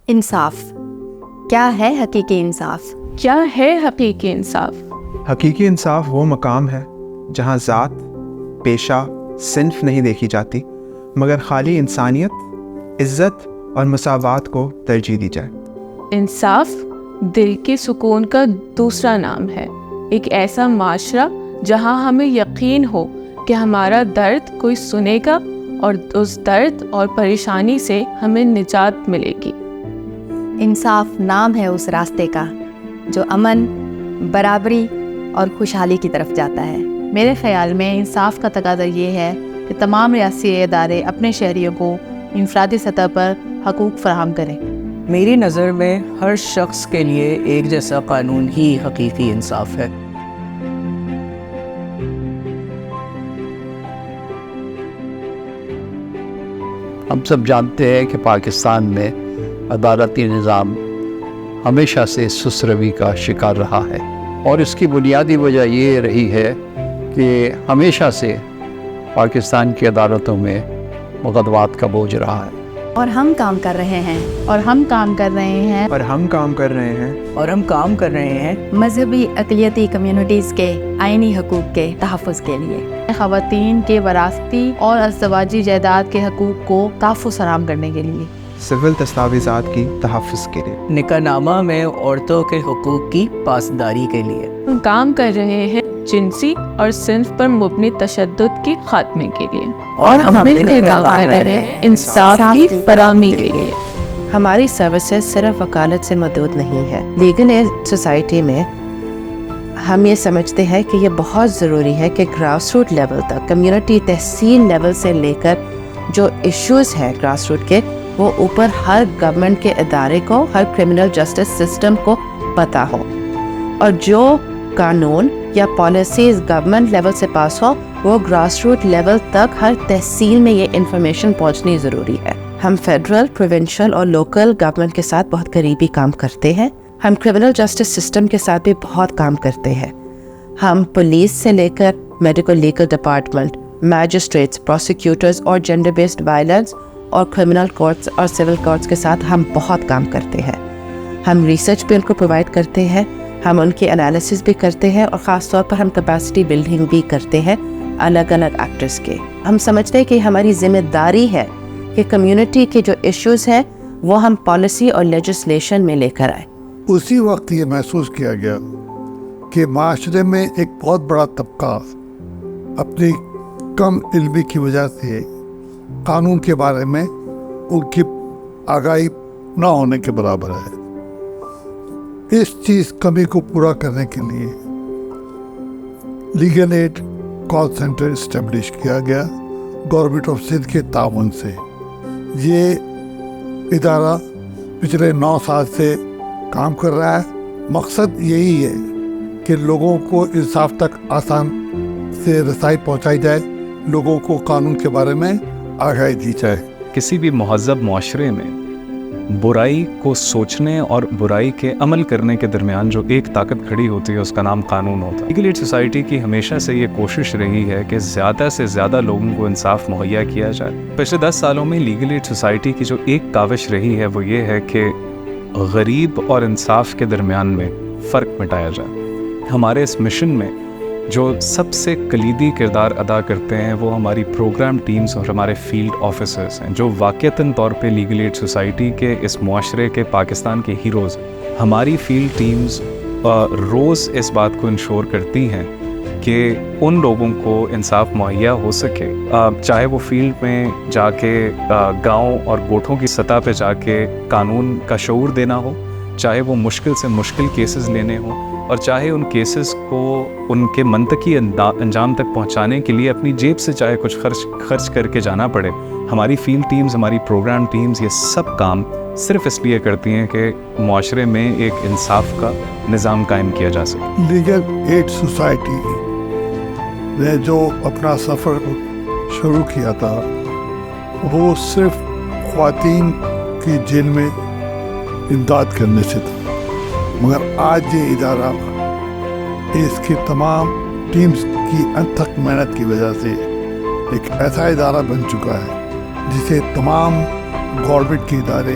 انصاف کیا ہے؟ حقیقی انصاف کیا ہے؟ حقیقی انصاف حقیقی انصاف وہ مقام ہے جہاں ذات، پیشہ، صنف نہیں دیکھی جاتی، مگر خالی انسانیت، عزت اور مساوات کو ترجیح دی جائے۔ انصاف دل کے سکون کا دوسرا نام ہے، ایک ایسا معاشرہ جہاں ہمیں یقین ہو کہ ہمارا درد کوئی سنے گا اور اس درد اور پریشانی سے ہمیں نجات ملے گی۔ انصاف نام ہے اس راستے کا جو امن، برابری اور خوشحالی کی طرف جاتا ہے۔ میرے خیال میں انصاف کا تقاضا یہ ہے کہ تمام ریاستی ادارے اپنے شہریوں کو انفرادی سطح پر حقوق فراہم کریں۔ میری نظر میں ہر شخص کے لیے ایک جیسا قانون ہی حقیقی انصاف ہے۔ ہم سب جانتے ہیں کہ پاکستان میں عدالتی نظام ہمیشہ سے سست روی کا شکار رہا ہے، اور اس کی بنیادی وجہ یہ رہی ہے کہ ہمیشہ سے پاکستان کی عدالتوں میں مقدمات کا بوجھ رہا ہے۔ اور ہم کام کر رہے ہیں اور ہم کام کر رہے ہیں اور ہم کام کر رہے ہیں اور ہم کام کر رہے ہیں مذہبی اقلیتی کمیونٹیز کے آئینی حقوق کے تحفظ کے لیے، خواتین کے وراثتی اور ازدواجی جائیداد کے حقوق کو تحفظ فراہم کرنے کے لیے، سول دستاویزات کی تحفظ کے لیے، نکاح نامہ میں عورتوں کے حقوق کی پاسداری کے لیے۔ ہم کام کر رہے ہیں جنسی اور صنف پر مبنی تشدد کے خاتمے کے لیے، اور ہم مل کر کام کر رہے ہیں انصاف کی فراہمی کے لیے۔ ہماری سروسز صرف وکالت سے محدود نہیں ہے۔ لیگل ایڈ سوسائٹی میں ہم یہ سمجھتے ہیں کہ یہ بہت ضروری ہے کہ گراس روٹ لیول تک، کمیونٹی تحصیل لیول سے لے کر جو ایشوز ہیں گراس روٹ کے، وہ اوپر ہر گورنمنٹ کے ادارے کو، ہر کرمنل جسٹس سسٹم کو پتہ ہو، اور جو قانون یا پالیسیز گورنمنٹ لیول سے پاس ہو وہ گراس روٹ لیول تک ہر تحصیل میں یہ انفارمیشن پہنچنی ضروری ہے۔ ہم فیڈرل، پروونشل اور لوکل گورنمنٹ کے ساتھ بہت قریبی کام کرتے ہیں۔ ہم کرمنل جسٹس سسٹم کے ساتھ بھی بہت کام کرتے ہیں۔ ہم پولیس سے لے کر میڈیکل لیگل ڈپارٹمنٹ، میجسٹریٹس، پروسیکیوٹرز اور جینڈر بیسڈ وائلنس اور کرمنل کورٹس اور سول کورٹس کے ساتھ ہم بہت کام کرتے ہیں۔ ہم ریسرچ بھی ان کو پرووائڈ کرتے ہیں، ہم ان کے انالیسس بھی کرتے ہیں، اور خاص طور پر ہم کیپیسٹی بلڈنگ بھی کرتے ہیں الگ الگ ایکٹرز کے۔ ہم سمجھتے ہیں کہ ہماری ذمہ داری ہے کہ کمیونٹی کے جو ایشوز ہیں وہ ہم پالیسی اور لیجسلیشن میں لے کر آئیں۔ اسی وقت یہ محسوس کیا گیا کہ معاشرے میں ایک بہت بڑا طبقہ اپنی کم علمی کی وجہ سے قانون کے بارے میں ان کی آگاہی نہ ہونے کے برابر ہے۔ اس چیز کمی کو پورا کرنے کے لیے legal aid call centre establish کیا گیا گورنمنٹ آف سندھ کے تعاون سے۔ یہ ادارہ پچھلے 9 سال سے کام کر رہا ہے۔ مقصد یہی ہے کہ لوگوں کو انصاف تک آسان سے رسائی پہنچائی جائے، لوگوں کو قانون کے بارے میں آگاہی دی جائے۔ کسی بھی مہذب معاشرے میں برائی کو سوچنے اور برائی کے عمل کرنے کے درمیان جو ایک طاقت کھڑی ہوتی ہے اس کا نام قانون ہوتا ہے۔ لیگل ایڈ سوسائٹی کی ہمیشہ سے یہ کوشش رہی ہے کہ زیادہ سے زیادہ لوگوں کو انصاف مہیا کیا جائے۔ پچھلے 10 سالوں میں لیگل ایڈ سوسائٹی کی جو ایک کاوش رہی ہے وہ یہ ہے کہ غریب اور انصاف کے درمیان میں فرق مٹایا جائے۔ ہمارے اس مشن میں جو سب سے کلیدی کردار ادا کرتے ہیں وہ ہماری پروگرام ٹیمز اور ہمارے فیلڈ آفیسرز ہیں، جو واقعتاً طور پہ لیگل ایڈ سوسائٹی کے اس معاشرے کے پاکستان کے ہیروز ہیں۔ ہماری فیلڈ ٹیمز روز اس بات کو انشور کرتی ہیں کہ ان لوگوں کو انصاف مہیا ہو سکے، چاہے وہ فیلڈ میں جا کے گاؤں اور گوٹھوں کی سطح پہ جا کے قانون کا شعور دینا ہو، چاہے وہ مشکل سے مشکل کیسز لینے ہوں، اور چاہے ان کیسز کو ان کے منطقی انجام تک پہنچانے کے لیے اپنی جیب سے چاہے کچھ خرچ کر کے جانا پڑے۔ ہماری فیلڈ ٹیمز، ہماری پروگرام ٹیمز یہ سب کام صرف اس لیے کرتی ہیں کہ معاشرے میں ایک انصاف کا نظام قائم کیا جا سکے۔ لیگل ایڈ سوسائٹی نے جو اپنا سفر شروع کیا تھا وہ صرف خواتین کی جیل میں امداد کرنے سے تھا، مگر آج یہ ادارہ اس کی تمام ٹیمز کی انتھک محنت کی وجہ سے ایک ایسا ادارہ بن چکا ہے جسے تمام گورنمنٹ کے ادارے،